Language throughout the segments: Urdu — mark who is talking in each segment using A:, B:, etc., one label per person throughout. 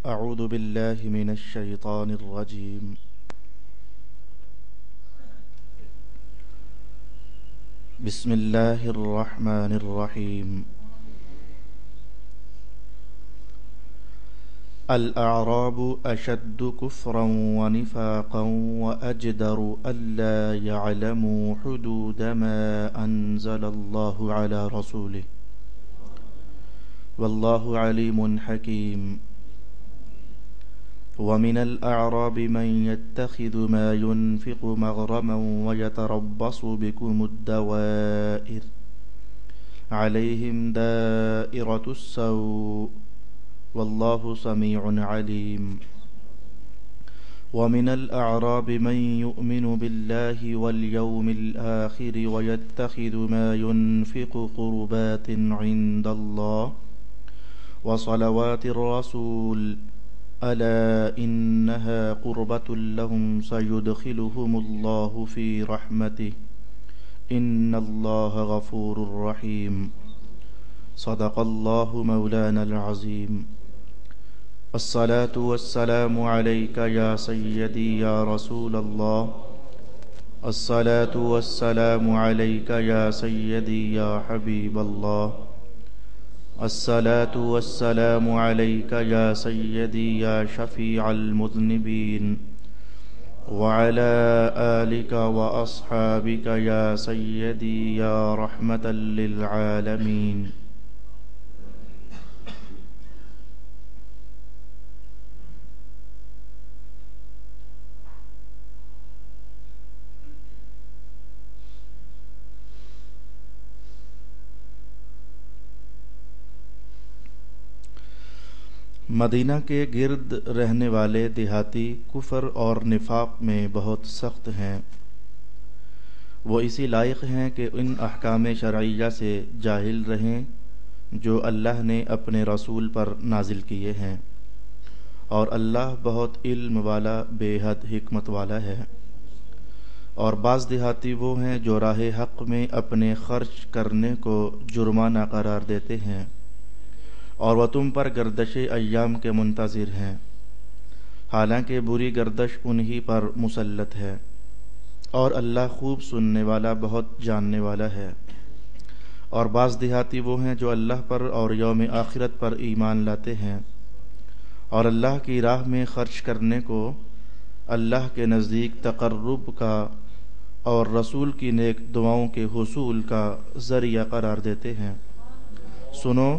A: أعوذ بالله من الشيطان الرجيم. بسم الله الرحمن الرحيم. الأعراب أشد كفرا ونفاقا وأجدر ألا يعلموا حدود ما أنزل الله على رسوله والله عليم حكيم. ومن الأعراب من يتخذ ما ينفق مغرما ويتربص بكم الدوائر عليهم دائرة السوء والله سميع عليم. ومن الأعراب من يؤمن بالله واليوم الآخر ويتخذ ما ينفق قربات عند الله وصلوات الرسول ألا إنها قربة لهم سيدخلهم الله في رحمته إن الله غفور رحيم. صدق الله مولانا العظيم. الصلاة والسلام عليك يا سيدي يا رسول الله. الصلاة والسلام عليك يا سيدي يا حبيب الله. الصلاة والسلام عليك يا سيدي يا شفيع المذنبين وعلى آلك وأصحابك يا سيدي يا رحمة للعالمين. مدینہ کے گرد رہنے والے دیہاتی کفر اور نفاق میں بہت سخت ہیں. وہ اسی لائق ہیں کہ ان احکام شرعیہ سے جاہل رہیں جو اللہ نے اپنے رسول پر نازل کیے ہیں، اور اللہ بہت علم والا بے حد حکمت والا ہے. اور بعض دیہاتی وہ ہیں جو راہ حق میں اپنے خرچ کرنے کو جرمانہ قرار دیتے ہیں، اور وہ تم پر گردش ایام کے منتظر ہیں، حالانکہ بری گردش انہی پر مسلط ہے، اور اللہ خوب سننے والا بہت جاننے والا ہے. اور بعض دیہاتی وہ ہیں جو اللہ پر اور یوم آخرت پر ایمان لاتے ہیں، اور اللہ کی راہ میں خرچ کرنے کو اللہ کے نزدیک تقرب کا اور رسول کی نیک دعاؤں کے حصول کا ذریعہ قرار دیتے ہیں. سنو،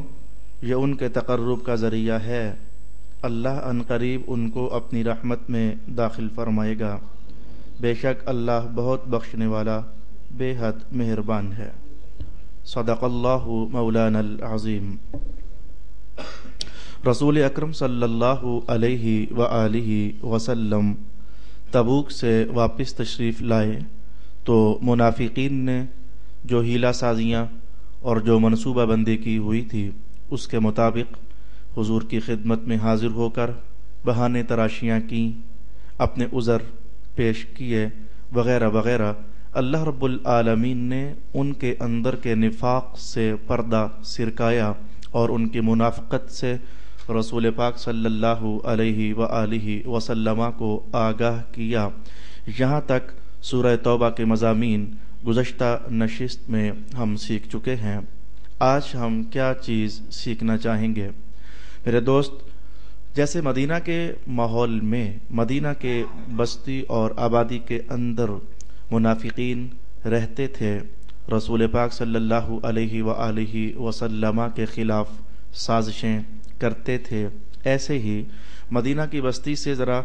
A: یہ ان کے تقرب کا ذریعہ ہے. اللہ عنقریب ان کو اپنی رحمت میں داخل فرمائے گا. بے شک اللہ بہت بخشنے والا بے حد مہربان ہے. صدق اللہ مولانا العظیم. رسول اکرم صلی اللہ علیہ وآلہ وسلم تبوک سے واپس تشریف لائے تو منافقین نے جو ہیلہ سازیاں اور جو منصوبہ بندی کی ہوئی تھی اس کے مطابق حضور کی خدمت میں حاضر ہو کر بہانے تراشیاں کیں، اپنے عذر پیش کیے وغیرہ وغیرہ. اللہ رب العالمین نے ان کے اندر کے نفاق سے پردہ سرکایا اور ان کی منافقت سے رسول پاک صلی اللہ علیہ وآلہ وسلم کو آگاہ کیا. یہاں تک سورہ توبہ کے مضامین گزشتہ نشست میں ہم سیکھ چکے ہیں. آج ہم کیا چیز سیکھنا چاہیں گے؟ میرے دوست، جیسے مدینہ کے ماحول میں، مدینہ کے بستی اور آبادی کے اندر منافقین رہتے تھے، رسول پاک صلی اللہ علیہ وآلہ وسلم کے خلاف سازشیں کرتے تھے، ایسے ہی مدینہ کی بستی سے ذرا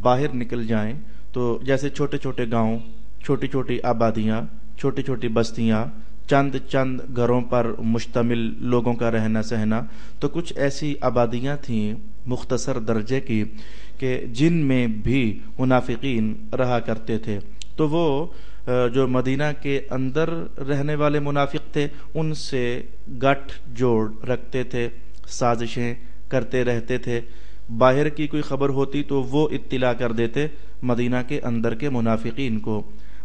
A: باہر نکل جائیں تو جیسے چھوٹے چھوٹے گاؤں، چھوٹی چھوٹی آبادیاں، چھوٹی چھوٹی بستیاں، چند گھروں پر مشتمل لوگوں کا رہنا سہنا، تو کچھ ایسی آبادیاں تھیں مختصر درجے کی کہ جن میں بھی منافقین رہا کرتے تھے. تو وہ جو مدینہ کے اندر رہنے والے منافق تھے ان سے گٹھ جوڑ رکھتے تھے، سازشیں کرتے رہتے تھے. باہر کی کوئی خبر ہوتی تو وہ اطلاع کر دیتے مدینہ کے اندر کے منافقین کو.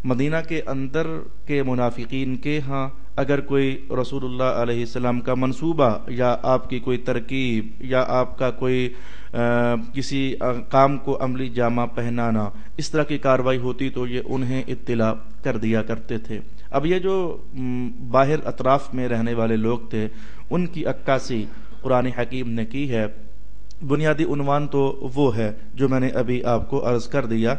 A: مدینہ کے اندر کے منافقین کے ہاں اگر کوئی رسول اللہ علیہ السلام کا منصوبہ یا آپ کی کوئی ترکیب یا آپ کا کوئی کسی کام کو عملی جامہ پہنانا اس طرح کی کارروائی ہوتی تو یہ انہیں اطلاع کر دیا کرتے تھے۔ اب یہ جو باہر اطراف میں رہنے والے لوگ تھے ان کی عکاسی قرآن حکیم نے کی ہے۔ بنیادی عنوان تو وہ ہے جو میں نے ابھی آپ کو عرض کر دیا،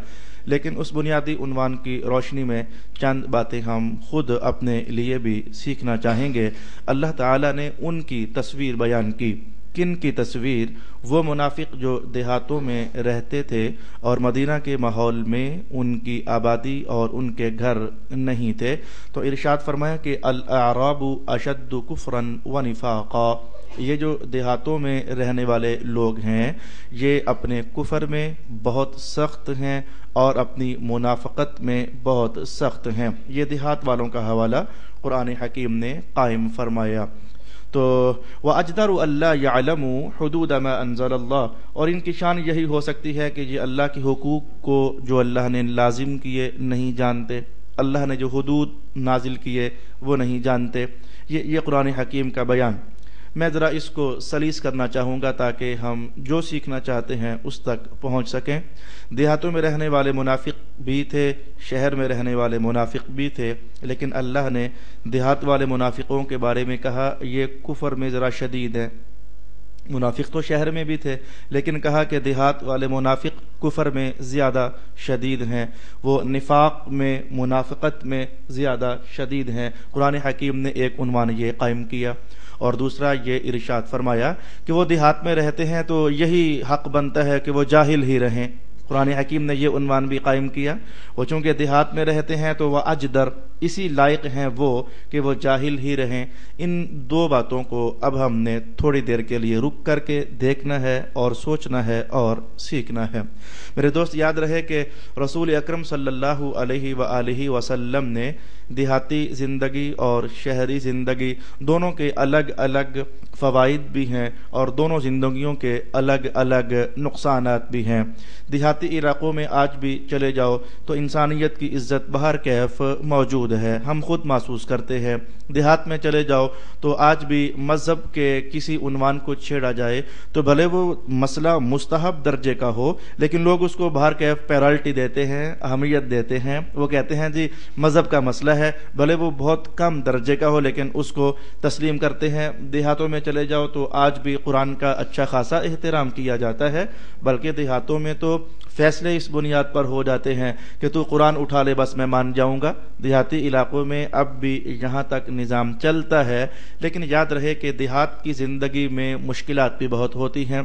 A: لیکن اس بنیادی عنوان کی روشنی میں چند باتیں ہم خود اپنے لیے بھی سیکھنا چاہیں گے۔ اللہ تعالیٰ نے ان کی تصویر بیان کی۔ کن کی تصویر؟ وہ منافق جو دیہاتوں میں رہتے تھے اور مدینہ کے ماحول میں ان کی آبادی اور ان کے گھر نہیں تھے، تو ارشاد فرمایا کہ الاعراب اشد کفرا ونفاقا، یہ جو دیہاتوں میں رہنے والے لوگ ہیں یہ اپنے کفر میں بہت سخت ہیں اور اپنی منافقت میں بہت سخت ہیں۔ یہ دیہات والوں کا حوالہ قرآن حکیم نے قائم فرمایا۔ تو وَأَجْدَرُ أَلَّا يَعْلَمُوا حُدُودَ مَا أَنزَلَ اللَّهُ، اور ان کی شان یہی ہو سکتی ہے کہ یہ اللہ کے حقوق کو جو اللہ نے لازم کیے نہیں جانتے، اللہ نے جو حدود نازل کیے وہ نہیں جانتے۔ یہ قرآن حکیم کا بیان۔ میں ذرا اس کو سلیس کرنا چاہوں گا تاکہ ہم جو سیکھنا چاہتے ہیں اس تک پہنچ سکیں۔ دیہاتوں میں رہنے والے منافق بھی تھے، شہر میں رہنے والے منافق بھی تھے، لیکن اللہ نے دیہات والے منافقوں کے بارے میں کہا یہ کفر میں ذرا شدید ہیں۔ منافق تو شہر میں بھی تھے لیکن کہا کہ دیہات والے منافق کفر میں زیادہ شدید ہیں، وہ نفاق میں منافقت میں زیادہ شدید ہیں۔ قرآن حکیم نے ایک عنوان یہ قائم کیا، اور دوسرا یہ ارشاد فرمایا کہ وہ دیہات میں رہتے ہیں تو یہی حق بنتا ہے کہ وہ جاہل ہی رہیں۔ قرآن حکیم نے یہ عنوان بھی قائم کیا، وہ چونکہ دیہات میں رہتے ہیں تو وہ اجدر، اسی لائق ہیں وہ کہ وہ جاہل ہی رہیں۔ ان دو باتوں کو اب ہم نے تھوڑی دیر کے لیے رک کر کے دیکھنا ہے اور سوچنا ہے اور سیکھنا ہے۔ میرے دوست یاد رہے کہ رسول اکرم صلی اللہ علیہ وآلہ وسلم نے دیہاتی زندگی اور شہری زندگی دونوں کے الگ الگ فوائد بھی ہیں اور دونوں زندگیوں کے الگ الگ نقصانات بھی ہیں۔ دیہاتی علاقوں میں آج بھی چلے جاؤ تو انسانیت کی عزت بہر کیف موجود ہے، ہم خود محسوس کرتے ہیں۔ دیہات میں چلے جاؤ تو آج بھی مذہب کے کسی عنوان کو چھیڑا جائے تو بھلے وہ مسئلہ مستحب درجے کا ہو لیکن لوگ اس کو بہر کیف پیرالٹی دیتے ہیں، اہمیت دیتے ہیں۔ وہ کہتے ہیں جی مذہب کا مسئلہ ہے، بھلے وہ بہت کم درجے کا ہو لیکن اس کو تسلیم کرتے ہیں۔ دیہاتوں میں چلے جاؤ تو آج بھی قرآن کا اچھا خاصا احترام کیا جاتا ہے، بلکہ دیہاتوں میں تو فیصلے اس بنیاد پر ہو جاتے ہیں کہ تو قرآن اٹھا لے بس میں مان جاؤں گا۔ دیہاتی علاقوں میں اب بھی یہاں تک نظام چلتا ہے، لیکن یاد رہے کہ دیہات کی زندگی میں مشکلات بھی بہت ہوتی ہیں۔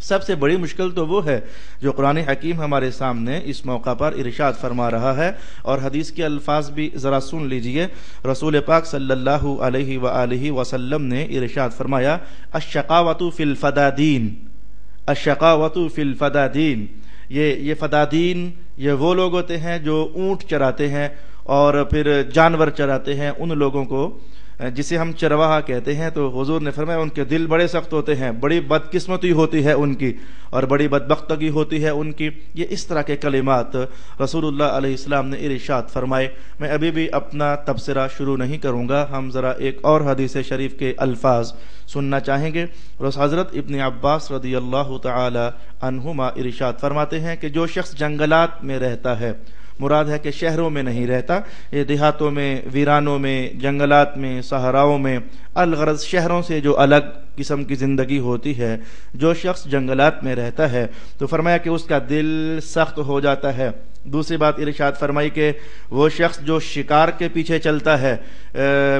A: سب سے بڑی مشکل تو وہ ہے جو قرآن حکیم ہمارے سامنے اس موقع پر ارشاد فرما رہا ہے، اور حدیث کے الفاظ بھی ذرا سن لیجئے۔ رسول پاک صلی اللہ علیہ وآلہ وسلم نے ارشاد فرمایا الشقاوۃ فی الفدادین، الشقاوۃ فی الفدادین، یہ فدادین یہ وہ لوگ ہوتے ہیں جو اونٹ چراتے ہیں اور پھر جانور چراتے ہیں، ان لوگوں کو جسے ہم چرواہا کہتے ہیں۔ تو حضور نے فرمایا ان کے دل بڑے سخت ہوتے ہیں، بڑی بدقسمتی ہوتی ہے ان کی اور بڑی بدبختگی ہوتی ہے ان کی۔ یہ اس طرح کے کلمات رسول اللہ علیہ السلام نے ارشاد فرمائے۔ میں ابھی بھی اپنا تبصرہ شروع نہیں کروں گا، ہم ذرا ایک اور حدیث شریف کے الفاظ سننا چاہیں گے۔ حضرت ابن عباس رضی اللہ تعالی عنہما ارشاد فرماتے ہیں کہ جو شخص جنگلات میں رہتا ہے، مراد ہے کہ شہروں میں نہیں رہتا، یہ دیہاتوں میں، ویرانوں میں، جنگلات میں، صحراؤں میں، الغرض شہروں سے جو الگ قسم کی زندگی ہوتی ہے، جو شخص جنگلات میں رہتا ہے تو فرمایا کہ اس کا دل سخت ہو جاتا ہے۔ دوسری بات ارشاد فرمائی کہ وہ شخص جو شکار کے پیچھے چلتا ہے،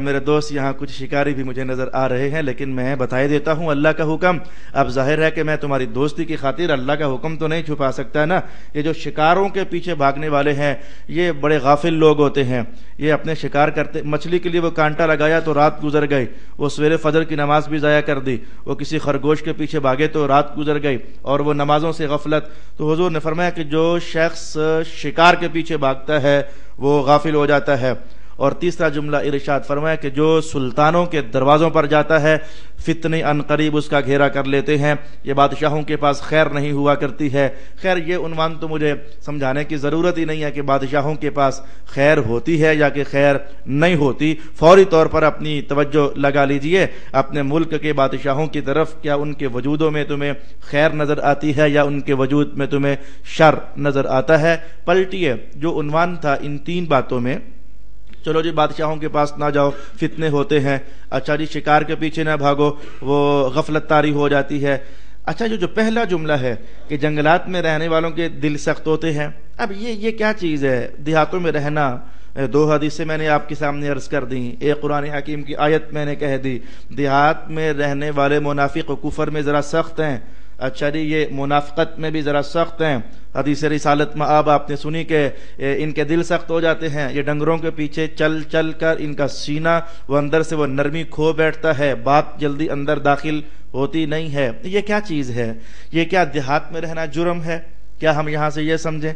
A: میرے دوست یہاں کچھ شکاری بھی مجھے نظر آ رہے ہیں لیکن میں بتائی دیتا ہوں اللہ کا حکم۔ اب ظاہر ہے کہ میں تمہاری دوستی کی خاطر اللہ کا حکم تو نہیں چھپا سکتا نا۔ یہ جو شکاروں کے پیچھے بھاگنے والے ہیں یہ بڑے غافل لوگ ہوتے ہیں، یہ اپنے شکار کرتے، مچھلی کے لیے وہ کانٹا لگایا تو رات گزر گئی، وہ سویرے فجر کی نماز بھی ضائع کر دی، وہ کسی خرگوش کے پیچھے بھاگے تو رات گزر گئی، اور وہ نمازوں سے غفلت۔ تو حضور نے فرمایا کہ جو شخص شکار کے پیچھے بھاگتا ہے وہ غافل ہو جاتا ہے، اور تیسرا جملہ ارشاد فرمایا کہ جو سلطانوں کے دروازوں پر جاتا ہے فتنے ان قریب اس کا گھیرا کر لیتے ہیں، یہ بادشاہوں کے پاس خیر نہیں ہوا کرتی ہے۔ خیر یہ عنوان تو مجھے سمجھانے کی ضرورت ہی نہیں ہے کہ بادشاہوں کے پاس خیر ہوتی ہے یا کہ خیر نہیں ہوتی، فوری طور پر اپنی توجہ لگا لیجئے اپنے ملک کے بادشاہوں کی طرف، کیا ان کے وجودوں میں تمہیں خیر نظر آتی ہے یا ان کے وجود میں تمہیں شر نظر آتا ہے؟ پلٹیے جو عنوان تھا ان تین باتوں میں، چلو جی بادشاہوں کے پاس نہ جاؤ فتنے ہوتے ہیں، اچھا جی شکار کے پیچھے نہ بھاگو وہ غفلت طاری ہو جاتی ہے، اچھا جو پہلا جملہ ہے کہ جنگلات میں رہنے والوں کے دل سخت ہوتے ہیں، اب یہ کیا چیز ہے؟ دیہاتوں میں رہنا، دو حدیثیں میں نے آپ کے سامنے عرض کر دیں، ایک قرآن حکیم کی آیت میں نے کہہ دی، دیہات میں رہنے والے منافق و کفر میں ذرا سخت ہیں، اچھا جی یہ منافقت میں بھی ذرا سخت ہیں، حدیث رسالت میں آپ نے سنی کہ ان کے دل سخت ہو جاتے ہیں، یہ ڈنگروں کے پیچھے چل چل کر ان کا سینہ وہ اندر سے وہ نرمی کھو بیٹھتا ہے، بات جلدی اندر داخل ہوتی نہیں ہے۔ یہ کیا چیز ہے؟ یہ کیا دیہات میں رہنا جرم ہے؟ کیا ہم یہاں سے یہ سمجھیں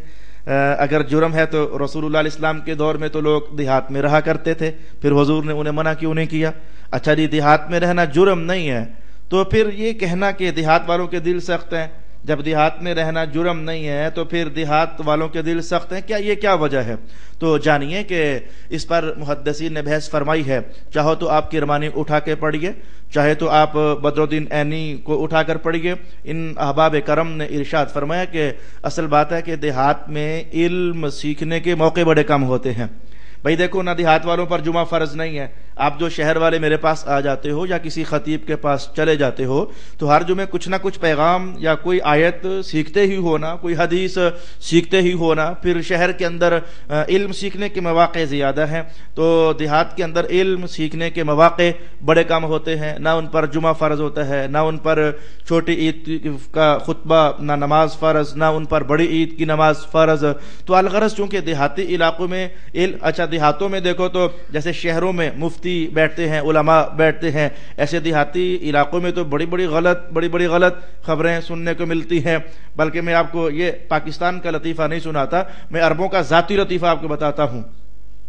A: اگر جرم ہے تو رسول اللہ علیہ السلام کے دور میں تو لوگ دیہات میں رہا کرتے تھے، پھر حضور نے انہیں منع کیوں نہیں کیا؟ اچھا جی دیہات میں رہنا جرم نہیں ہے تو پھر یہ کہنا کہ دیہات والوں کے دل سخت ہیں، جب دیہات میں رہنا جرم نہیں ہے تو پھر دیہات والوں کے دل سخت ہیں، یہ کیا وجہ ہے؟ تو جانیے کہ اس پر محدثین نے بحث فرمائی ہے، چاہو تو آپ کرمانی اٹھا کے پڑھیے، چاہے تو آپ بدر الدین عینی کو اٹھا کر پڑھیے، ان احباب کرم نے ارشاد فرمایا کہ اصل بات ہے کہ دیہات میں علم سیکھنے کے موقع بڑے کم ہوتے ہیں۔ بھائی دیکھو نہ دیہات والوں پر جمعہ فرض نہیں ہے، آپ جو شہر والے میرے پاس آ جاتے ہو یا کسی خطیب کے پاس چلے جاتے ہو تو ہر جمعے کچھ نہ کچھ پیغام یا کوئی آیت سیکھتے ہی ہونا، کوئی حدیث سیکھتے ہی ہونا، پھر شہر کے اندر علم سیکھنے کے مواقع زیادہ ہیں، تو دیہات کے اندر علم سیکھنے کے مواقع بڑے کم ہوتے ہیں، نہ ان پر جمعہ فرض ہوتا ہے، نہ ان پر چھوٹی عید کا خطبہ، نہ نماز فرض، نہ ان پر بڑی عید کی نماز فرض۔ تو الغرض چونکہ دیہاتی علاقوں میں اچھا دیہاتوں میں دیکھو تو جیسے شہروں میں مفتی بیٹھتے ہیں، علماء بیٹھتے ہیں، ایسے دیہاتی علاقوں میں تو بڑی بڑی غلط خبریں سننے کو ملتی ہیں۔ بلکہ میں آپ کو یہ پاکستان کا لطیفہ نہیں سناتا، میں عربوں کا ذاتی لطیفہ آپ کو بتاتا ہوں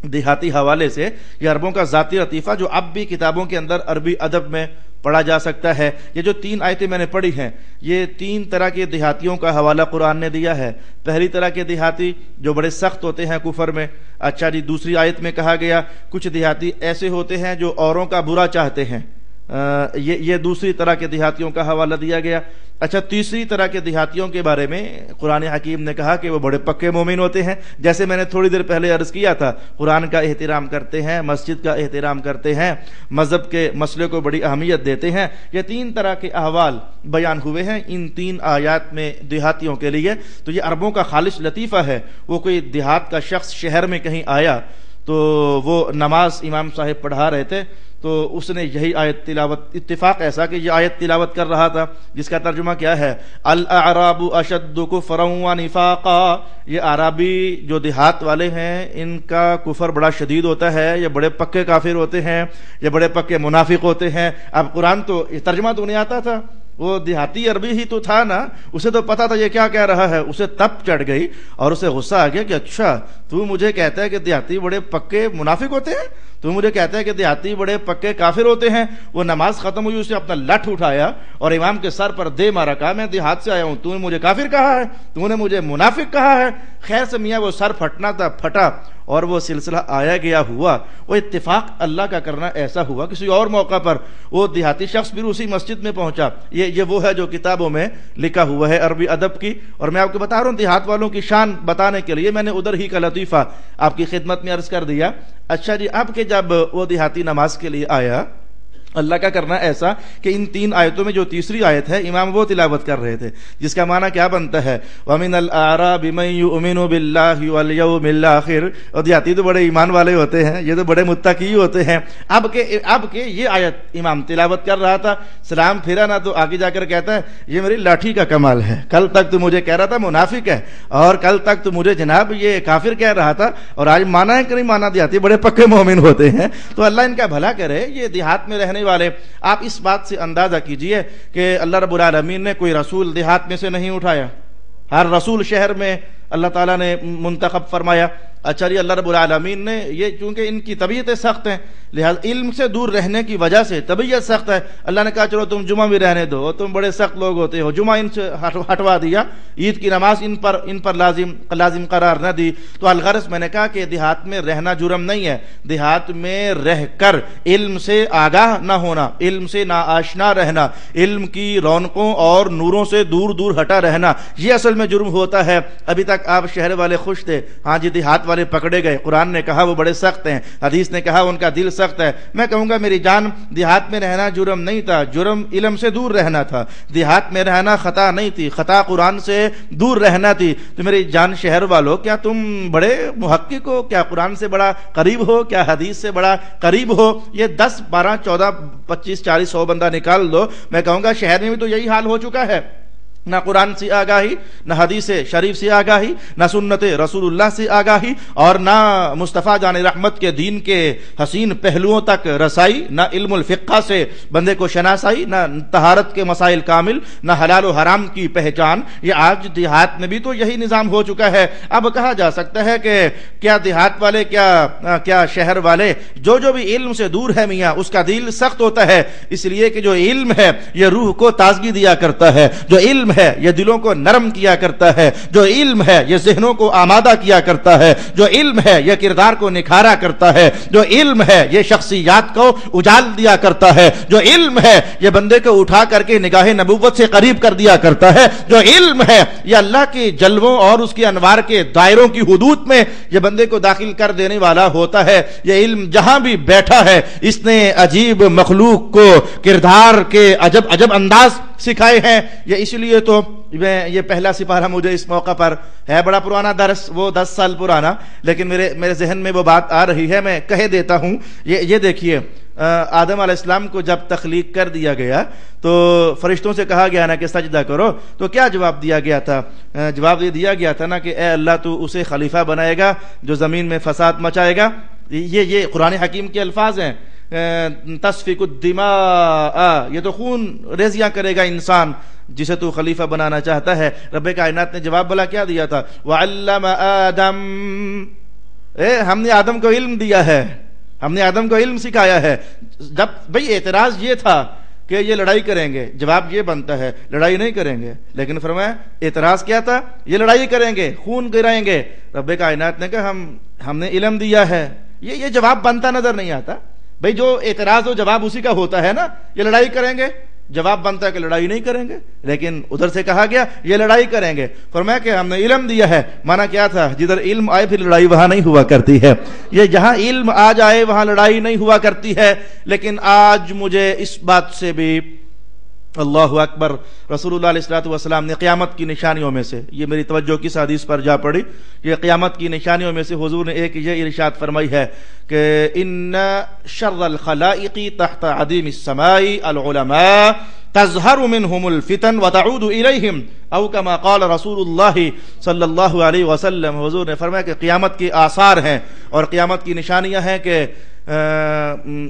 A: دیہاتی حوالے سے، یہ عربوں کا ذاتی لطیفہ جو اب بھی کتابوں کے اندر عربی ادب میں پڑھا جا سکتا ہے۔ یہ جو تین آیتیں میں نے پڑھی ہیں یہ تین طرح کے دیہاتیوں کا حوالہ قرآن نے دیا ہے۔ پہلی طرح کے دیہاتی جو بڑے سخت ہوتے ہیں کفر میں، اچھا جی دوسری آیت میں کہا گیا کچھ دیہاتی ایسے ہوتے ہیں جو اوروں کا برا چاہتے ہیں، یہ دوسری طرح کے دیہاتیوں کا حوالہ دیا گیا۔ اچھا تیسری طرح کے دیہاتیوں کے بارے میں قرآن حکیم نے کہا کہ وہ بڑے پکے مومن ہوتے ہیں، جیسے میں نے تھوڑی دیر پہلے عرض کیا تھا، قرآن کا احترام کرتے ہیں، مسجد کا احترام کرتے ہیں، مذہب کے مسئلے کو بڑی اہمیت دیتے ہیں۔ یہ تین طرح کے احوال بیان ہوئے ہیں ان تین آیات میں دیہاتیوں کے لیے۔ تو یہ عربوں کا خالص لطیفہ ہے، وہ کوئی دیہات کا شخص شہر میں کہیں آیا تو وہ نماز امام صاحب پڑھا رہے تھے تو اس نے یہی آیت تلاوت، اتفاق ایسا کہ یہ آیت تلاوت کر رہا تھا جس کا ترجمہ کیا ہے، الاعراب اشد کفرا ونفاقا، یہ اعرابی جو دیہات والے ہیں ان کا کفر بڑا شدید ہوتا ہے، یہ بڑے پکے کافر ہوتے ہیں، یہ بڑے پکے منافق ہوتے ہیں۔ اب قرآن تو ترجمہ تو نہیں آتا تھا، وہ دیہاتی عربی ہی تو تھا نا، اسے تو پتا تھا یہ کیا کہہ رہا ہے، اسے تپ چڑھ گئی اور اسے غصہ آ گیا کہ اچھا تو مجھے کہتا ہے کہ دیہاتی بڑے پکے منافق ہوتے ہیں، تو مجھے کہتا ہے کہ دیہاتی بڑے پکے کافر ہوتے ہیں۔ وہ نماز ختم ہوئی، اسے اپنا لٹھ اٹھایا اور امام کے سر پر دے مارا، کہا میں دیہات سے آیا ہوں، تو نے مجھے کافر کہا ہے، تو نے مجھے منافق کہا ہے۔ خیر سے میاں وہ سر پھٹنا تھا پھٹا اور وہ سلسلہ آیا گیا ہوا۔ وہ اتفاق اللہ کا کرنا ایسا ہوا کسی اور موقع پر وہ دیہاتی شخص بھی اسی مسجد میں پہنچا۔ یہ وہ ہے جو کتابوں میں لکھا ہوا ہے عربی ادب کی، اور میں آپ کو بتا رہا ہوں دیہات والوں کی شان بتانے کے لیے میں نے ادھر ہی کا لطیفہ آپ کی خدمت میں عرض کر دیا۔ اچھا جی اب کہ جب وہ دیہاتی نماز کے لیے آیا، اللہ کا کرنا ایسا کہ ان تین آیتوں میں جو تیسری آیت ہے امام وہ تلاوت کر رہے تھے، جس کا معنی کیا بنتا ہے، وَمِنَ الْأَعْرَابِ مَن يُؤْمِنُ بِاللَّهِ وَالْيَوْمِ الْآخِرِ، اور دیہاتی تو بڑے ایمان والے ہوتے ہیں، یہ تو بڑے متقی ہوتے ہیں۔ اب کہ یہ آیت امام تلاوت کر رہا تھا، سلام پھرا نہ تو آگے جا کر کہتا ہے یہ میری لاٹھی کا کمال ہے، کل تک تو مجھے کہہ رہا تھا منافق ہے، اور کل تک تو مجھے جناب یہ کافر کہہ رہا تھا، اور آج مانا ہے کہ نہیں مانا، دیہاتی بڑے پکے مومن ہوتے ہیں۔ تو اللہ ان کا بھلا کرے۔ یہ دیہات میں رہنے والے، آپ اس بات سے اندازہ کیجئے کہ اللہ رب العالمین نے کوئی رسول دیہات میں سے نہیں اٹھایا، ہر رسول شہر میں اللہ تعالیٰ نے منتخب فرمایا۔ اچھا جی اللہ رب العالمین نے یہ چونکہ ان کی طبیعتیں سخت ہیں لہذا علم سے دور رہنے کی وجہ سے طبیعت سخت ہے، اللہ نے کہا چلو تم جمعہ بھی رہنے دو، تم بڑے سخت لوگ ہوتے ہو، جمعہ ان سے ہٹوا دیا، عید کی نماز ان پر لازم قرار نہ دی۔ تو الغرض میں نے کہا کہ دیہات میں رہنا جرم نہیں ہے، دیہات میں رہ کر علم سے آگاہ نہ ہونا، علم سے نا آشنا رہنا، علم کی رونقوں اور نوروں سے دور دور ہٹا رہنا، یہ اصل میں جرم ہوتا ہے۔ ابھی تک آپ شہر والے خوش تھے، ہاں جی دیہات والے پکڑے گئے، قرآن نے کہا وہ بڑے سخت ہیں، حدیث نے کہا ان کا دل سخت ہے۔ میں کہوں گا میری جان دیہات میں رہنا جرم نہیں تھا، جرم علم سے دور رہنا تھا، دیہات میں رہنا خطا نہیں تھی، خطا قرآن سے دور رہنا تھی۔ تو میری جان شہر والوں کیا تم بڑے محقق ہو؟ کیا قرآن سے بڑا قریب ہو؟ کیا حدیث سے بڑا قریب ہو؟ یہ 10 12 14 25 40 100 بندہ نکال دو، میں کہوں گا شہر میں بھی تو یہی حال ہو چکا ہے، نہ قرآن سے آگاہی، نہ حدیث شریف سے آگاہی، نہ سنت رسول اللہ سے آگاہی، اور نہ مصطفیٰ جان رحمت کے دین کے حسین پہلوؤں تک رسائی، نہ علم الفقہ سے بندے کو شناسائی، نہ طہارت کے مسائل کامل، نہ حلال و حرام کی پہچان۔ یہ آج دیہات میں بھی تو یہی نظام ہو چکا ہے۔ اب کہا جا سکتا ہے کہ کیا دیہات والے کیا شہر والے جو بھی علم سے دور ہے میاں اس کا دل سخت ہوتا ہے، اس لیے کہ جو علم ہے یہ روح کو تازگی دیا کرتا ہے، جو علم ہے یہ دلوں کو نرم کیا کرتا ہے، جو علم ہے یہ ذہنوں کو آمادہ کیا کرتا ہے، جو علم ہے یہ کردار کو نکھارا کرتا ہے، جو علم ہے یہ شخصیات کو اجال دیا کرتا ہے، جو علم ہے یہ بندے کو اٹھا کر کے نگاہ نبوت سے قریب کر دیا کرتا ہے، جو علم ہے یہ اللہ کے جلووں اور اس کے انوار کے دائروں کی حدود میں یہ بندے کو داخل کر دینے والا ہوتا ہے۔ یہ علم جہاں بھی بیٹھا ہے اس نے عجیب مخلوق کو کردار کے عجب انداز سکھائے ہیں۔ یہ اس لیے تو یہ پہلا سپارہ مجھے اس موقع پر ہے بڑا پرانا درس، وہ 10 سال پرانا، لیکن میرے ذہن میں وہ بات آ رہی ہے، میں کہہ دیتا ہوں۔ یہ دیکھیے آدم علیہ السلام کو جب تخلیق کر دیا گیا تو فرشتوں سے کہا گیا نا کہ سجدہ کرو، تو کیا جواب دیا گیا تھا؟ جواب یہ دیا گیا تھا نا کہ اے اللہ تو اسے خلیفہ بنائے گا جو زمین میں فساد مچائے گا۔ یہ قرآن حکیم کے الفاظ ہیں، تسفک الدماء، یہ تو خون ریزیاں کرے گا انسان جسے تو خلیفہ بنانا چاہتا ہے۔ رب کائنات نے جواب بلا کیا دیا تھا؟ وَعَلَّمَ آدم، ہم نے آدم کو علم دیا ہے، ہم نے آدم کو علم سکھایا ہے۔ جب بھئی اعتراض یہ تھا کہ یہ لڑائی کریں گے، جواب یہ بنتا ہے لڑائی نہیں کریں گے، لیکن فرمایا اعتراض کیا تھا؟ یہ لڑائی کریں گے، خون گرائیں گے۔ رب کائنات نے کہا ہم نے علم دیا ہے۔ یہ جواب بنتا نظر نہیں آتا بھئی، جو اعتراض ہو جواب اسی کا ہوتا ہے نا۔ یہ لڑائی کریں گے، جواب بنتا ہے کہ لڑائی نہیں کریں گے، لیکن ادھر سے کہا گیا یہ لڑائی کریں گے، فرمایا کہ ہم نے علم دیا ہے۔ مانا کیا تھا؟ جدھر علم آئے پھر لڑائی وہاں نہیں ہوا کرتی ہے۔ یہ جہاں علم آ جائے وہاں لڑائی نہیں ہوا کرتی ہے۔ لیکن آج مجھے اس بات سے بھی اللہ اکبر، رسول اللہ علیہ والسلام نے قیامت کی نشانیوں میں سے، یہ میری توجہ کس حدیث پر جا پڑی، یہ قیامت کی نشانیوں میں سے حضور نے ایک یہ ارشاد فرمائی ہے کہ ان شر الخلائق تحت عدیم السماء العلماء تظہر منہم الفتن وتعود الیہم او کما قال رسول اللہ صلی اللہ علیہ وسلم۔ حضور نے فرمایا کہ قیامت کے آثار ہیں اور قیامت کی نشانیاں ہیں کہ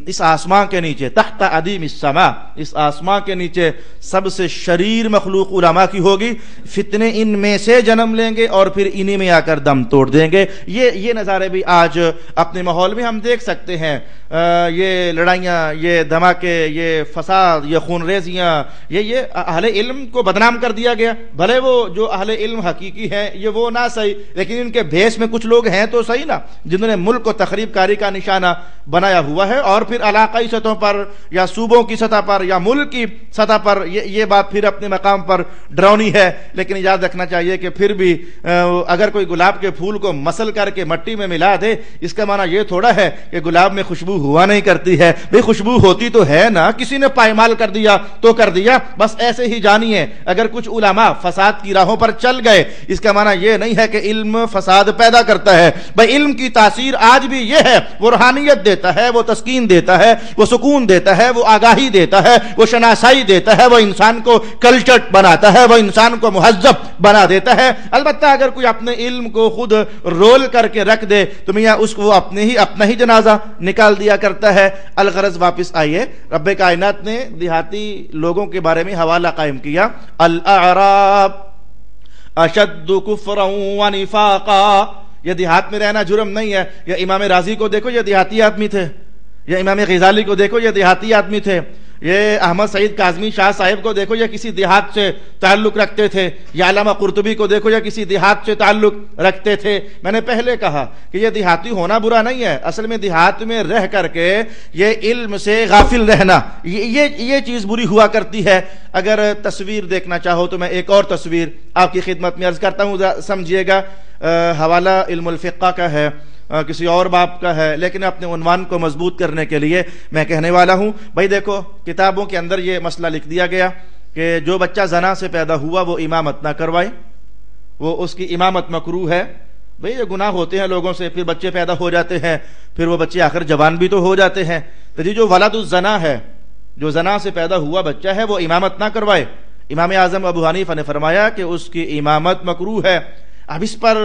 A: اس آسمان کے نیچے، تحت عدیم السماء، اس آسمان کے نیچے سب سے شریر مخلوق علماء کی ہوگی، فتنے ان میں سے جنم لیں گے اور پھر انہی میں آ کر دم توڑ دیں گے۔ یہ نظارے بھی آج اپنے ماحول میں ہم دیکھ سکتے ہیں۔ یہ لڑائیاں، یہ دھماکے، یہ فساد، یہ خون ریزیاں، یہ اہل علم کو بدنام کر دیا گیا۔ بھلے وہ جو اہل علم حقیقی ہیں یہ وہ نہ صحیح، لیکن ان کے بھیس میں کچھ لوگ ہیں تو صحیح نا، جنہوں نے ملک کو تخریب کاری کا نشانہ بنایا ہوا ہے، اور پھر علاقائی سطحوں پر یا صوبوں کی سطح پر یا ملک کی سطح پر یہ بات پھر اپنے مقام پر ڈراؤنی ہے۔ لیکن یاد رکھنا چاہیے کہ پھر بھی اگر کوئی گلاب کے پھول کو مسل کر کے مٹی میں ملا دے، اس کا معنی یہ تھوڑا ہے کہ گلاب میں خوشبو ہوا نہیں کرتی ہے۔ بھئی خوشبو ہوتی تو ہے نا، کسی نے پائمال کر دیا تو کر دیا، بس ایسے ہی جانیے اگر کچھ علماء فساد کی راہوں پر چل گئے، اس کا معنی یہ نہیں ہے کہ علم فساد پیدا کرتا ہے۔ بھئی علم کی تاثیر آج بھی یہ ہے، وہ روحانیت دیتا ہے، وہ تسکین دیتا ہے، وہ سکون دیتا ہے، وہ آگاہی دیتا ہے، وہ شناسائی دیتا ہے، وہ انسان کو کلچرڈ بناتا ہے، وہ انسان کو مہذب بنا دیتا ہے۔ البتہ اگر کوئی اپنے علم کو خود رول کر کے رکھ دے تو میاں اس کو اپنا ہی جنازہ نکال دیا کرتا ہے۔ الغرض واپس آئیے، رب کائنات نے دیہاتی لوگوں کے بارے میں حوالہ قائم کیا، الاعراب اشد کفرا ونفاقا، یہ دیہات میں رہنا جرم نہیں ہے. یا امام راضی کو دیکھو، یہ دیہاتی آدمی تھے. یا امام غزالی کو دیکھو، یہ دیہاتی آدمی تھے. یہ احمد سعید کاظمی شاہ صاحب کو دیکھو، یہ کسی دیہات سے تعلق رکھتے تھے. یا علامہ قرطبی کو دیکھو، یہ کسی دیہات سے تعلق رکھتے تھے. میں نے پہلے کہا کہ یہ دیہاتی ہونا برا نہیں ہے، اصل میں دیہات میں رہ کر کے یہ علم سے غافل رہنا یہ چیز بری ہوا کرتی ہے. اگر تصویر دیکھنا چاہو تو میں ایک اور تصویر آپ کی خدمت میں عرض کرتا ہوں، سمجھیے گا. حوالہ علم الفقہ کا ہے، کسی اور باب کا ہے، لیکن اپنے عنوان کو مضبوط کرنے کے لیے میں کہنے والا ہوں. بھائی دیکھو، کتابوں کے اندر یہ مسئلہ لکھ دیا گیا کہ جو بچہ زنا سے پیدا ہوا وہ امامت نہ کروائے، وہ اس کی امامت مکروہ ہے. بھئی یہ گناہ ہوتے ہیں لوگوں سے، پھر بچے پیدا ہو جاتے ہیں، پھر وہ بچے آخر جوان بھی تو ہو جاتے ہیں. تو جو ولد الزنا ہے، جو زنا سے پیدا ہوا بچہ ہے، وہ امامت نہ کروائے. امام اعظم ابو حنیفہ نے فرمایا کہ اس کی امامت مکروہ ہے. اب اس پر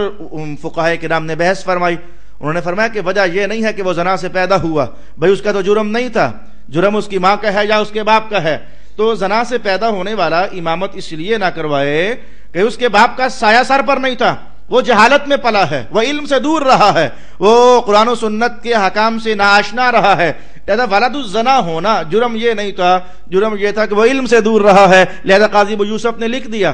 A: فقہاء کرام نے بحث فرمائی. انہوں نے فرمایا کہ وجہ یہ نہیں ہے کہ وہ زنا سے پیدا ہوا، بھئی اس کا تو جرم نہیں تھا، جرم اس کی ماں کا ہے یا اس کے باپ کا ہے. تو زنا سے پیدا ہونے والا امامت اس لیے نہ کروائے کہ اس کے باپ کا سایہ سر پر نہیں تھا، وہ جہالت میں پلا ہے، وہ علم سے دور رہا ہے، وہ قرآن و سنت کے حکام سے ناآشنا رہا ہے. لہذا ولد الزنا ہونا جرم یہ نہیں تھا، جرم یہ تھا کہ وہ علم سے دور رہا ہے. لہذا قاضی ابو یوسف نے لکھ دیا،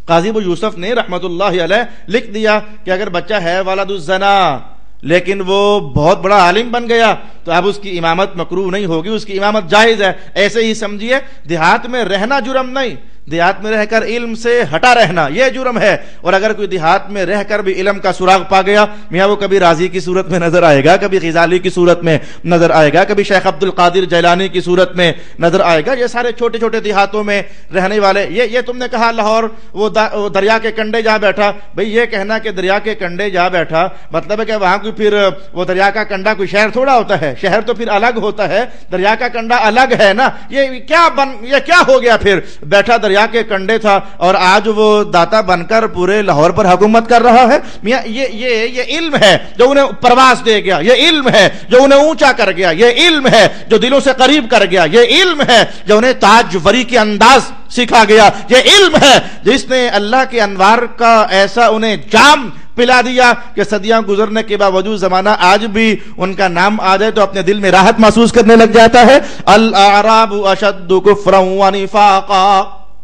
A: قاضی ابو یوسف نے رحمت اللہ علیہ لکھ دیا کہ اگر بچہ ہے ولد الزنا لیکن وہ بہت بڑا عالم بن گیا تو اب اس کی امامت مکروہ نہیں ہوگی، اس کی امامت جائز ہے. ایسے ہی سمجھیے دیہات میں رہنا جرم نہیں، دیہات میں رہ کر علم سے ہٹا رہنا یہ جرم ہے. اور اگر کوئی دیہات میں رہ کر بھی علم کا سراغ پا گیا، میاں وہ کبھی راضی کی صورت میں نظر آئے گا، کبھی غزالی کی صورت میں نظر آئے گا، کبھی شیخ عبد القادر جیلانی کی صورت میں نظر آئے گا. یہ سارے چھوٹے چھوٹے دیہاتوں میں رہنے والے. یہ تم نے کہا لاہور وہ دریا کے کنڈے جا بیٹھا. بھئی یہ کہنا کہ دریا کے کنڈے جا بیٹھا مطلب ہے کہ وہاں کوئی پھر وہ دریا کا کنڈا کوئی شہر تھوڑا ہوتا ہے، شہر تو پھر الگ ہوتا ہے، دریا کا کنڈا الگ ہے نا. یہ کیا ہو گیا؟ پھر بیٹھا دریا کے کنڈے تھا اور آج وہ داتا بن کر پورے لاہور پر حکومت کر رہا ہے. میاں یہ علم ہے جو انہیں پرواز دے گیا، یہ علم ہے جو انہیں اونچا کر گیا، یہ علم ہے جو دلوں سے قریب کر گیا، یہ علم ہے جو انہیں تاجوری کے انداز سکھا گیا، یہ علم ہے جس نے اللہ کے انوار کا ایسا انہیں جام پلا دیا کہ صدیاں گزرنے کے باوجود زمانہ آج بھی ان کا نام آ جائے تو اپنے دل میں راحت محسوس کرنے لگ جاتا ہے. الاعراب اشد کفرا ونفاقا.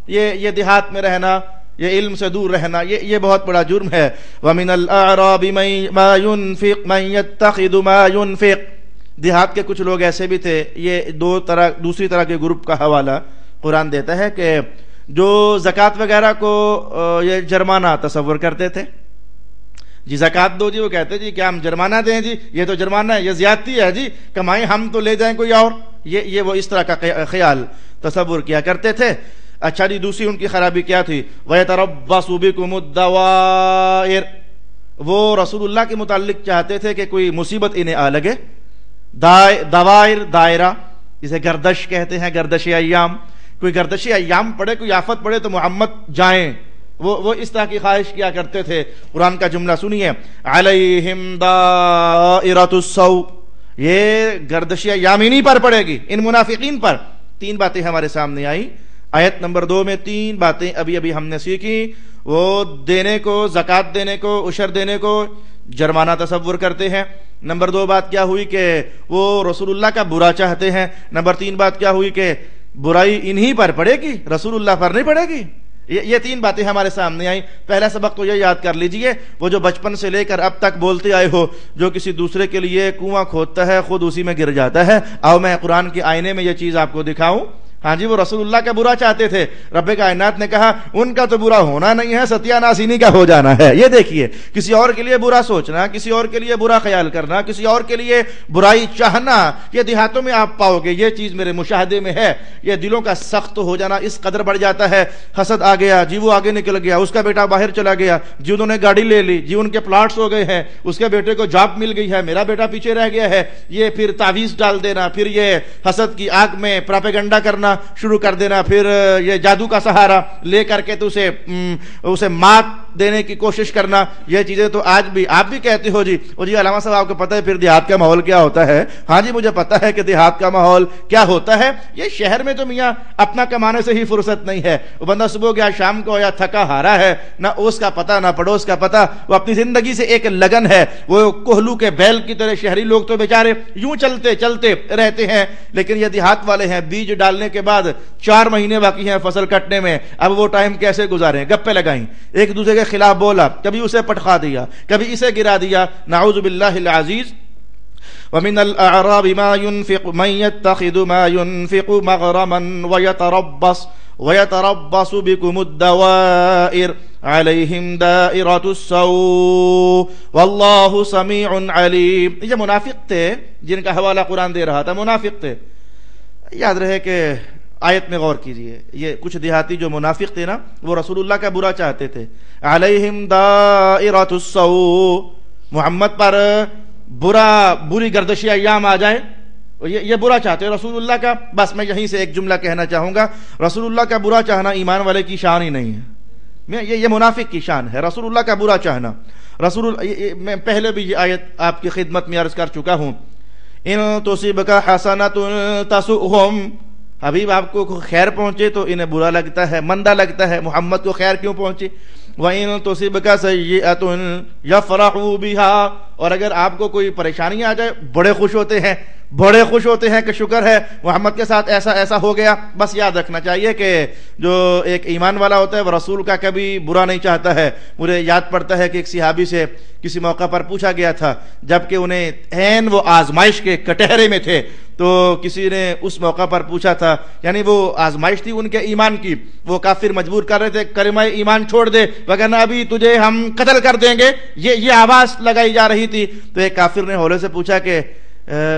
A: یہ دیہات میں رہنا، یہ علم سے دور رہنا یہ بہت بڑا جرم ہے. ومن الاعراب ما ينفق من يتخذ ما ينفق. دیہات کے کچھ لوگ ایسے بھی تھے، یہ دوسری طرح کے گروپ کا حوالہ قرآن دیتا ہے کہ جو زکوٰۃ وغیرہ کو یہ جرمانہ تصور کرتے تھے. جی زکوٰۃ دو جی، وہ کہتے جی کیا ہم جرمانہ دیں جی، یہ تو جرمانہ ہے، یہ زیادتی ہے جی، کمائیں ہم تو لے جائیں کوئی اور. یہ وہ اس طرح کا خیال تصور کیا کرتے تھے. اچھا جی، دوسری ان کی خرابی کیا تھی؟ وَيَتَرَبَّصُ بِكُمُ الدَّوَائِرَ. وہ رسول اللہ کے متعلق چاہتے تھے کہ کوئی مصیبت انہیں آ لگے. دوائر دائرہ جسے گردش کہتے ہیں، گردش ایام، کوئی گردش ایام پڑے، کوئی آفت پڑے تو محمد جائیں. وہ اس طرح کی خواہش کیا کرتے تھے. قرآن کا جملہ سنیے، علیہم دائرۃ السوء. یہ گردش ایام انہی پر پڑے گی، ان منافقین پر. تین باتیں ہمارے سامنے آئی آیت نمبر 2 میں. تین باتیں ابھی ہم نے سیکھی. وہ دینے کو، زکوٰۃ دینے کو، عشر دینے کو جرمانہ تصور کرتے ہیں. نمبر 2 بات کیا ہوئی کہ وہ رسول اللہ کا برا چاہتے ہیں. نمبر 3 بات کیا ہوئی کہ برائی انہی پر پڑے گی، رسول اللہ پر نہیں پڑے گی. یہ تین باتیں ہمارے سامنے آئیں. پہلا سبق تو یہ یاد کر لیجئے، وہ جو بچپن سے لے کر اب تک بولتے آئے ہو، جو کسی دوسرے کے لیے کنواں کھودتا ہے خود اسی میں گر جاتا ہے. آؤ میں قرآن کے آئینے میں یہ چیز آپ کو دکھاؤں. ہاں جی، وہ رسول اللہ کا برا چاہتے تھے. رب کائنات نے کہا ان کا تو برا ہونا نہیں ہے، ستیہ ناس انہی کا ہو جانا ہے. یہ دیکھیے، کسی اور کے لیے برا سوچنا، کسی اور کے لیے برا خیال کرنا، کسی اور کے لیے برائی چاہنا، یہ دیہاتوں میں آپ پاؤ گے. یہ چیز میرے مشاہدے میں ہے. یہ دلوں کا سخت ہو جانا اس قدر بڑھ جاتا ہے. حسد آ گیا جی، وہ آگے نکل گیا، اس کا بیٹا باہر چلا گیا جی، انہوں نے گاڑی لے لی جی، ان کے پلاٹس ہو گئے ہیں، اس کے بیٹے کو جاب مل گئی ہے، میرا بیٹا پیچھے رہ گیا ہے. یہ پھر تعویذ ڈال دینا، پھر یہ حسد کی آگ میں پراپیگنڈا کرنا شروع کر دینا، پھر یہ جادو کا سہارا لے کر کے تو اسے مات دینے کی کوشش کرنا، یہ چیزیں تو آج بھی آپ بھی کہتے ہو جی علامہ صاحب آپ کو پتہ ہے پھر دیہات کا ماحول کیا ہوتا ہے؟ ہاں جی مجھے پتہ ہے کہ دیہات کا ماحول کیا ہوتا ہے، یہ شہر میں تو میاں اپنا کمانے سے ہی فرصت نہیں ہے، وہ بندہ صبح گیا شام کو یا تھکا ہارا ہے، نہ اس کا پتہ نہ پڑوس کا پتہ، وہ اپنی زندگی سے ایک لگن ہے، وہ کوہلو کے بیل کی طرح شہری لوگ تو بیچارے یوں چلتے چلتے رہتے ہیں، لیکن یہ دیہات والے ہیں بیج ڈالنے کے بعد 4 مہینے باقی ہیں فصل کٹنے میں، اب وہ ٹائم کیسے گزاریں؟ گپے لگائیں، ایک دوسرے کے خلاف بولا، کبھی اسے پٹخا دیا کبھی اسے گرا دیا، نعوذ باللہ العزیز۔ ومن الاعراب من يتخذ ما ينفق مغرما ويتربص بكم الدوائر عليهم دائرة السوء والله سميع عليم۔ یہ منافق تھے جن کا حوالہ قرآن دے رہا تھا، منافق تھے، یاد رہے کہ آیت میں غور کیجئے، یہ کچھ دیہاتی جو منافق تھے نا وہ رسول اللہ کا برا چاہتے تھے، علیہم دائرۃ السوء، محمد پر بری گردشی ایام آ جائے، یہ برا چاہتے ہیں رسول اللہ کا۔ بس میں یہیں سے ایک جملہ کہنا چاہوں گا، رسول اللہ کا برا چاہنا ایمان والے کی شان ہی نہیں ہے، یہ منافق کی شان ہے، رسول اللہ کا برا چاہنا۔ میں پہلے بھی یہ آیت آپ کی خدمت میں عرض کر چکا ہوں، ان تصبک حسنۃ تسؤہم، حبیب آپ کو خیر پہنچے تو انہیں برا لگتا ہے، مندہ لگتا ہے، محمد کو خیر کیوں پہنچے؟ وَإِن تُصِبْكَ سَيِّئَةٌ يَفْرَحُوا بِهَا، اور اگر آپ کو کوئی پریشانی آ جائے بڑے خوش ہوتے ہیں کہ شکر ہے محمد کے ساتھ ایسا ہو گیا۔ بس یاد رکھنا چاہیے کہ جو ایک ایمان والا ہوتا ہے وہ رسول کا کبھی برا نہیں چاہتا ہے۔ مجھے یاد پڑتا ہے کہ ایک صحابی سے کسی موقع پر پوچھا گیا تھا، جبکہ انہیں عین وہ آزمائش کے کٹہرے میں تھے، تو کسی نے اس موقع پر پوچھا تھا، یعنی وہ آزمائش تھی ان کے ایمان کی، وہ کافر مجبور کر رہے تھے کلمہ ایمان چھوڑ دے وگرنہ ابھی تجھے ہم قتل کر دیں گے، یہ آواز لگائی جا رہی تھی۔ تو ایک کافر نے ہولے سے پوچھا کہ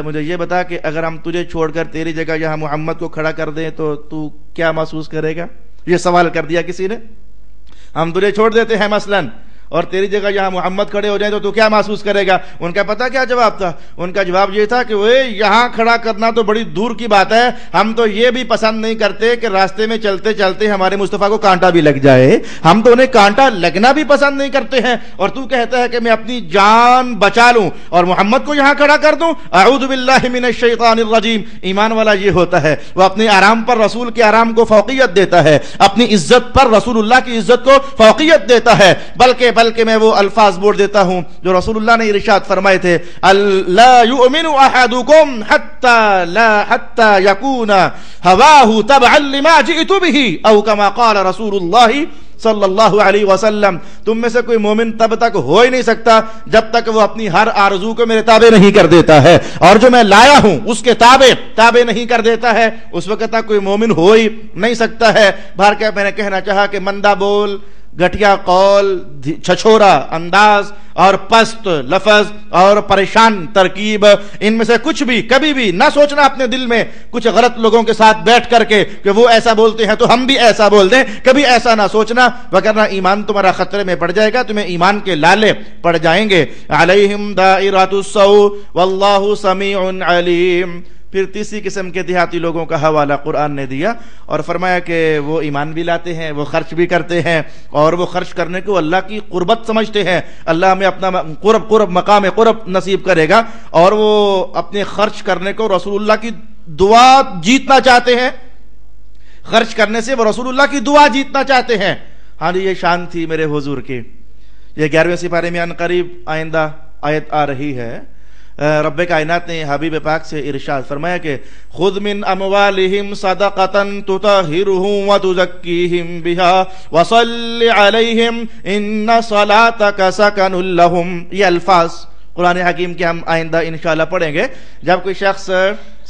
A: مجھے یہ بتا کہ اگر ہم تجھے چھوڑ کر تیری جگہ یہاں محمد کو کھڑا کر دیں تو کیا محسوس کرے گا؟ یہ سوال کر دیا کسی نے، ہم تجھے چھوڑ دیتے ہیں مثلاً اور تیری جگہ یہاں محمد کھڑے ہو جائیں تو کیا محسوس کرے گا؟ ان کا پتہ کیا جواب تھا؟ ان کا جواب یہ تھا کہ وہ یہاں کھڑا کرنا تو بڑی دور کی بات ہے، ہم تو یہ بھی پسند نہیں کرتے کہ راستے میں چلتے چلتے ہمارے مصطفیٰ کو کانٹا بھی لگ جائے، ہم تو انہیں کانٹا لگنا بھی پسند نہیں کرتے ہیں، اور تو کہتا ہے کہ میں اپنی جان بچا لوں اور محمد کو یہاں کھڑا کر دوں؟ اعوذ باللہ من الشیطان الرجیم۔ ایمان والا یہ ہوتا ہے، وہ اپنے آرام پر رسول کے آرام کو فوقیت دیتا ہے، اپنی عزت پر رسول اللہ کی عزت کو فوقیت دیتا ہے، بلکہ میں وہ الفاظ بول دیتا ہوں جو رسول اللہ نے ارشاد فرمائے تھے، لا یؤمن احدکم حتی یکون ہواہ تبعا لما جئت به او کما قال رسول اللہ صلی اللہ علیہ وسلم۔ تم میں سے کوئی مومن تب تک ہو ہی نہیں سکتا جب تک وہ اپنی ہر آرزو کو میرے تابع نہیں کر دیتا ہے، اور جو میں لایا ہوں اس کے تابع نہیں کر دیتا ہے، اس وقت تک کوئی مومن ہو ہی نہیں سکتا ہے۔ بہر کیا میں نے کہنا چاہا کہ مندہ بول، گھٹیا قول، چھچھورا انداز اور پست لفظ اور پریشان ترکیب، ان میں سے کچھ بھی کبھی بھی نہ سوچنا اپنے دل میں کچھ غلط لوگوں کے ساتھ بیٹھ کر کے کہ وہ ایسا بولتے ہیں تو ہم بھی ایسا بول دیں، کبھی ایسا نہ سوچنا، وگرنہ ایمان تمہارا خطرے میں پڑ جائے گا، تمہیں ایمان کے لالے پڑ جائیں گے۔ علیہم دائرۃ السوء واللہ سمیع علیم۔ پھر تیسری قسم کے دیہاتی لوگوں کا حوالہ قرآن نے دیا اور فرمایا کہ وہ ایمان بھی لاتے ہیں، وہ خرچ بھی کرتے ہیں، اور وہ خرچ کرنے کو اللہ کی قربت سمجھتے ہیں، اللہ ہمیں اپنا قرب مقام قرب نصیب کرے گا، اور وہ اپنے خرچ کرنے کو رسول اللہ کی دعا جیتنا چاہتے ہیں، خرچ کرنے سے وہ رسول اللہ کی دعا جیتنا چاہتے ہیں۔ ہاں جی، یہ شان تھی میرے حضور کی۔ یہ 11ویں سپارے میں قریب آئندہ آیت آ رہی ہے، رب کائنات نے حبیب پاک سے ارشاد فرمایا کہ خذ من اموالہم صدقۃ تطہرہم وتزکیہم بہا وصل علیہم ان صلاتک سکن لہم۔ یہ الفاظ قرآن حکیم کے ہم آئندہ انشاءاللہ پڑھیں گے۔ جب کوئی شخص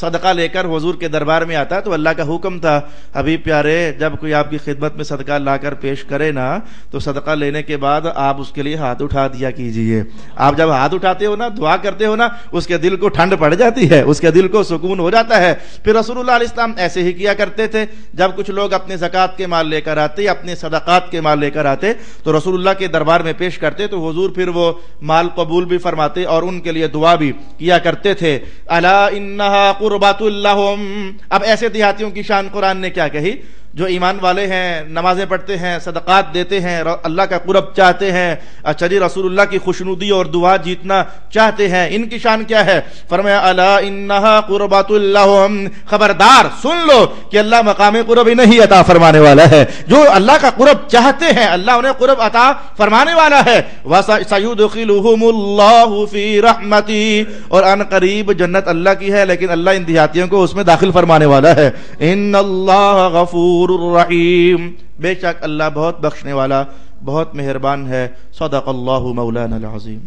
A: صدقہ لے کر حضور کے دربار میں آتا تو اللہ کا حکم تھا، حبیب پیارے جب کوئی آپ کی خدمت میں صدقہ لا کر پیش کرے نا تو صدقہ لینے کے بعد آپ اس کے لیے ہاتھ اٹھا دیا کیجئے۔ آپ جب ہاتھ اٹھاتے ہو نا، دعا کرتے ہو نا، اس کے دل کو ٹھنڈ پڑ جاتی ہے، اس کے دل کو سکون ہو جاتا ہے۔ پھر رسول اللہ علیہ السلام ایسے ہی کیا کرتے تھے، جب کچھ لوگ اپنے زکوٰۃ کے مال لے کر آتے، اپنے صدقات کے مال لے کر آتے تو رسول اللہ کے دربار میں پیش کرتے تو حضور پھر وہ مال قبول بھی فرماتے اور ان کے لیے دعا بھی کیا کرتے تھے۔ الا انہا قربۃ لہم۔ اب ایسے دیہاتیوں کی شان قرآن نے کیا کہی؟ جو ایمان والے ہیں، نمازیں پڑھتے ہیں، صدقات دیتے ہیں، اللہ کا قرب چاہتے ہیں، اچھا رسول اللہ کی خوشنودی اور دعا جیتنا چاہتے ہیں، ان کی شان کیا ہے؟ فرمایا الا انہا قربات لہم، خبردار سن لو کہ اللہ مقام قرب نہیں عطا فرمانے والا ہے. جو اللہ کا قرب چاہتے ہیں اللہ انہیں قرب عطا فرمانے والا ہے. وَسَيُدْخِلُهُمُ اللَّهُ فِي رَحْمَتِهِ، اور ان قریب جنت اللہ کی ہے لیکن اللہ ان دیہاتیوں کو اس میں داخل فرمانے والا ہے. ان اللہ غفور الرحیم، بے شک اللہ بہت بخشنے والا، بہت مہربان ہے. صدق اللہ مولانا العظیم.